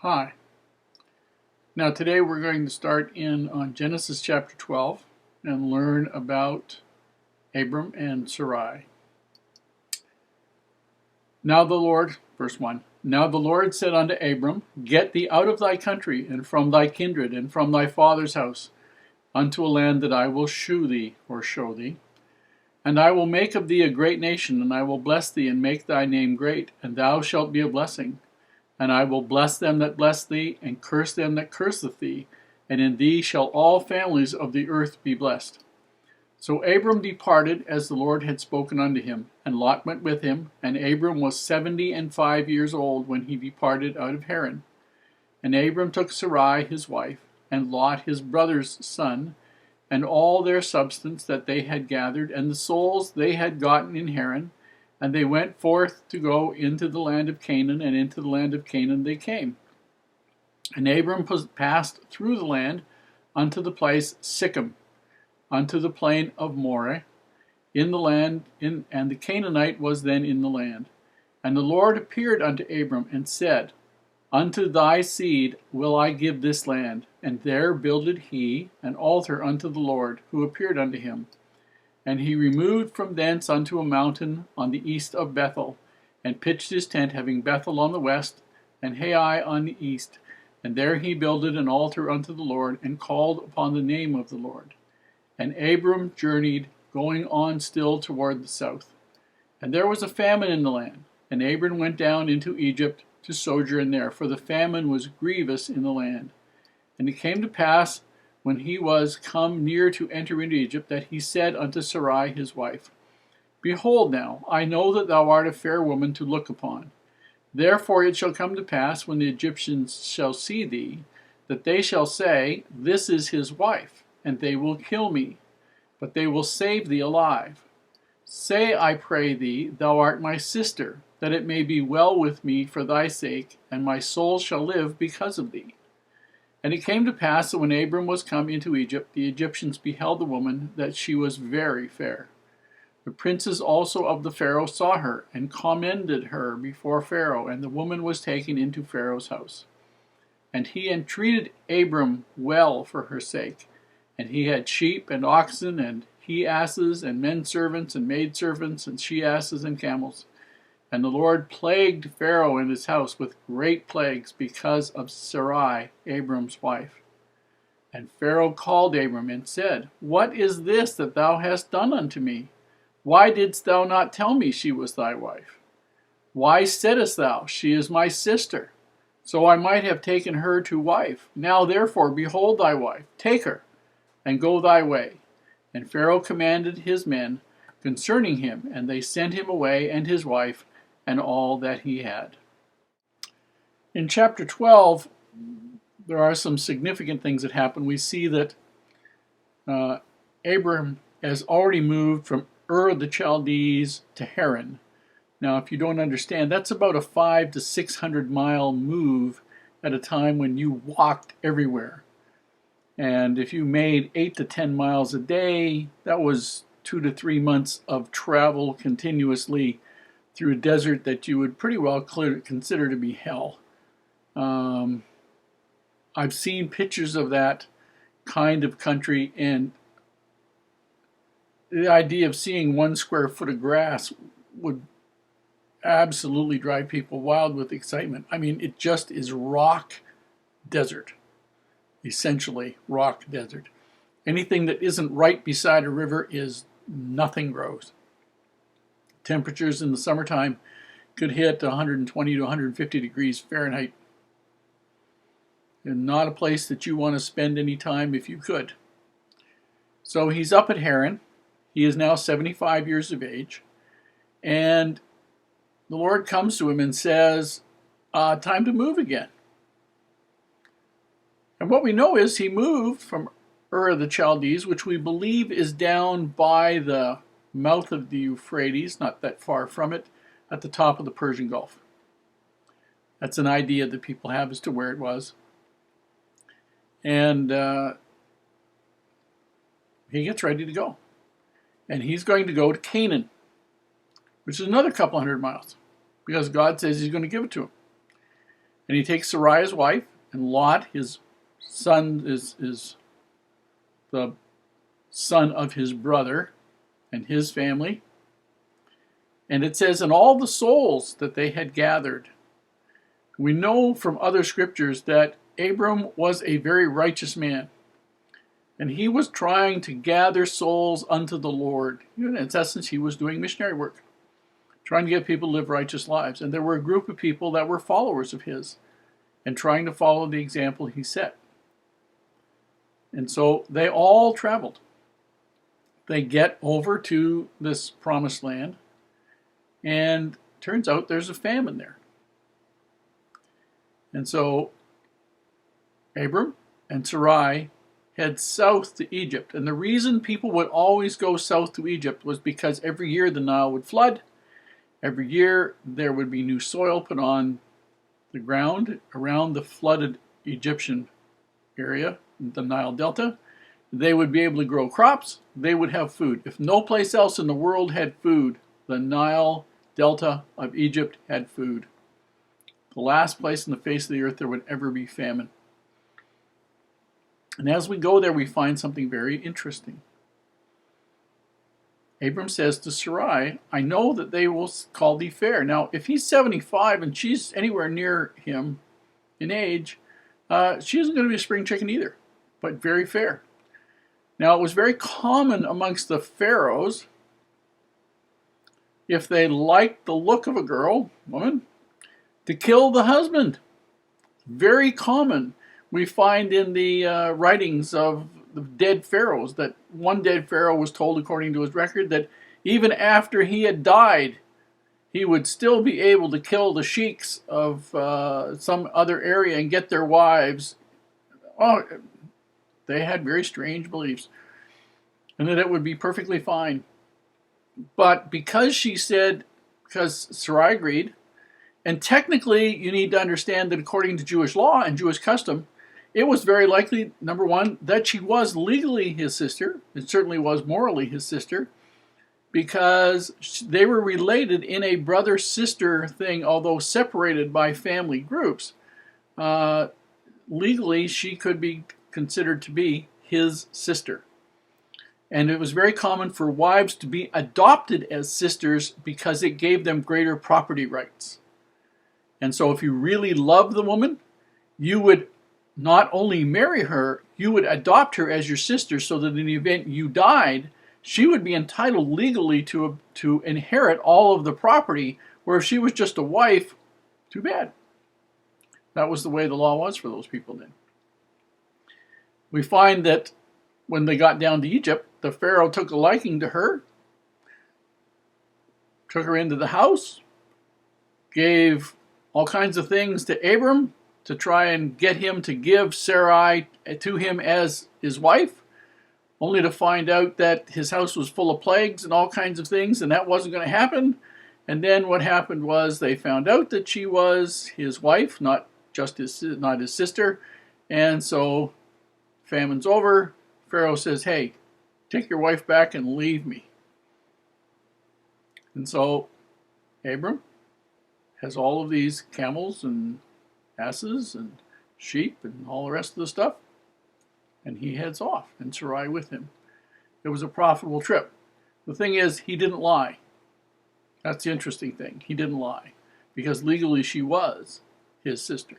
Hi. Now today we're going to start in on Genesis chapter 12 and learn about Abram and Sarai. Now the Lord, verse 1, Now the Lord said unto Abram, Get thee out of thy country, and from thy kindred, and from thy father's house, unto a land that I will shew thee, or show thee. And I will make of thee a great nation, and I will bless thee, and make thy name great, and thou shalt be a blessing. And I will bless them that bless thee, and curse them that curseth thee, and in thee shall all families of the earth be blessed. So Abram departed as the Lord had spoken unto him, and Lot went with him, and Abram was 75 years old when he departed out of Haran. And Abram took Sarai his wife, and Lot his brother's son, and all their substance that they had gathered, and the souls they had gotten in Haran, and they went forth to go into the land of Caanan, and into the land of Caanan they came. And Abram passed through the land unto the place Sichem, unto the plain of Moreh, in the land, and the Canaanite was then in the land. And the Lord appeared unto Abram, and said, Unto thy seed will I give this land. And there builded he an altar unto the Lord, who appeared unto him. And he removed from thence unto a mountain on the east of Bethel, and pitched his tent, having Bethel on the west, and Hai on the east. And there he builded an altar unto the Lord, and called upon the name of the Lord. And Abram journeyed, going on still toward the south. And there was a famine in the land, and Abram went down into Egypt to sojourn there, for the famine was grievous in the land. And it came to pass, when he was come near to enter into Egypt, that he said unto Sarai his wife, Behold now, I know that thou art a fair woman to look upon. Therefore it shall come to pass, when the Egyptians shall see thee, that they shall say, This is his wife, and they will kill me, but they will save thee alive. Say, I pray thee, thou art my sister, that it may be well with me for thy sake, and my soul shall live because of thee. And it came to pass that when Abram was come into Egypt, the Egyptians beheld the woman, that she was very fair. The princes also of the Pharoah saw her, and commended her before Pharoah, and the woman was taken into Pharaoh's house. And he entreated Abram well for her sake. And he had sheep and oxen, and he-asses, and men servants, and maidservants, and she-asses, and camels. And the Lord plagued Pharaoh and his house with great plagues because of Sarai, Abram's wife. And Pharaoh called Abram and said, What is this that thou hast done unto me? Why didst thou not tell me she was thy wife? Why saidst thou, She is my sister? So I might have taken her to wife. Now therefore, behold thy wife, take her, and go thy way. And Pharaoh commanded his men concerning him, and they sent him away, and his wife, and all that he had. In chapter 12, there are some significant things that happen. We see that Abram has already moved from Ur of the Chaldees to Haran. Now, if you don't understand, that's about a 500 to 600 mile move at a time when you walked everywhere. And if you made 8 to 10 miles a day, that was 2 to 3 months of travel continuously through a desert that you would pretty well consider to be hell. I've seen pictures of that kind of country, and the idea of seeing 1 square foot of grass would absolutely drive people wild with excitement. I mean, it just is rock desert, essentially rock desert. Anything that isn't right beside a river is nothing grows. Temperatures in the summertime could hit 120 to 150 degrees Fahrenheit. And not a place that you want to spend any time if you could. So he's up at Haran. He is now 75 years of age. And the Lord comes to him and says, time to move again. And what we know is he moved from Ur of the Chaldees, which we believe is down by the mouth of the Euphrates, not that far from it, at the top of the Persian Gulf. That's an idea that people have as to where it was. And he gets ready to go. And he's going to go to Caanan, which is another couple hundred miles, because God says he's going to give it to him. And he takes Sarai his wife, and Lot, his son, is the son of his brother and his family. And it says, and all the souls that they had gathered. We know from other scriptures that Abram was a very righteous man. And he was trying to gather souls unto the Lord. In essence, he was doing missionary work, trying to get people to live righteous lives. And there were a group of people that were followers of his and trying to follow the example he set. And so they all traveled. They get over to this promised land, and turns out there's a famine there. And so Abram and Sarai head south to Egypt. And the reason people would always go south to Egypt was because every year the Nile would flood. Every year there would be new soil put on the ground around the flooded Egyptian area, the Nile Delta. They would be able to grow crops. They would have food. If no place else in the world had food, the Nile Delta of Egypt had food. The last place on the face of the earth there would ever be famine. And as we go there, we find something very interesting. Abram says to Sarai, I know that they will call thee fair. Now, if he's 75 and she's anywhere near him in age, she isn't going to be a spring chicken either, but very fair. Now, it was very common amongst the pharaohs, if they liked the look of a woman, to kill the husband. Very common. We find in the writings of the dead pharaohs that one dead pharaoh was told, according to his record, that even after he had died, he would still be able to kill the sheiks of some other area and get their wives. Oh, they had very strange beliefs, and that it would be perfectly fine. But because Sarai agreed, and technically you need to understand that according to Jewish law and Jewish custom, it was very likely, number one, that she was legally his sister. It certainly was morally his sister, because they were related in a brother-sister thing, although separated by family groups. Legally, she could be considered to be his sister. And it was very common for wives to be adopted as sisters because it gave them greater property rights. And so if you really loved the woman, you would not only marry her, you would adopt her as your sister, so that in the event you died, she would be entitled legally to inherit all of the property, where if she was just a wife, too bad. That was the way the law was for those people then. We find that when they got down to Egypt, the Pharaoh took a liking to her, took her into the house, gave all kinds of things to Abram to try and get him to give Sarai to him as his wife, only to find out that his house was full of plagues and all kinds of things, and that wasn't going to happen. And then what happened was they found out that she was his wife, not his sister, and so famine's over. Pharaoh says, hey, take your wife back and leave me. And so Abram has all of these camels and asses and sheep and all the rest of the stuff, and he heads off, and Sarai with him. It was a profitable trip. The thing is, he didn't lie. That's the interesting thing. He didn't lie, because legally she was his sister.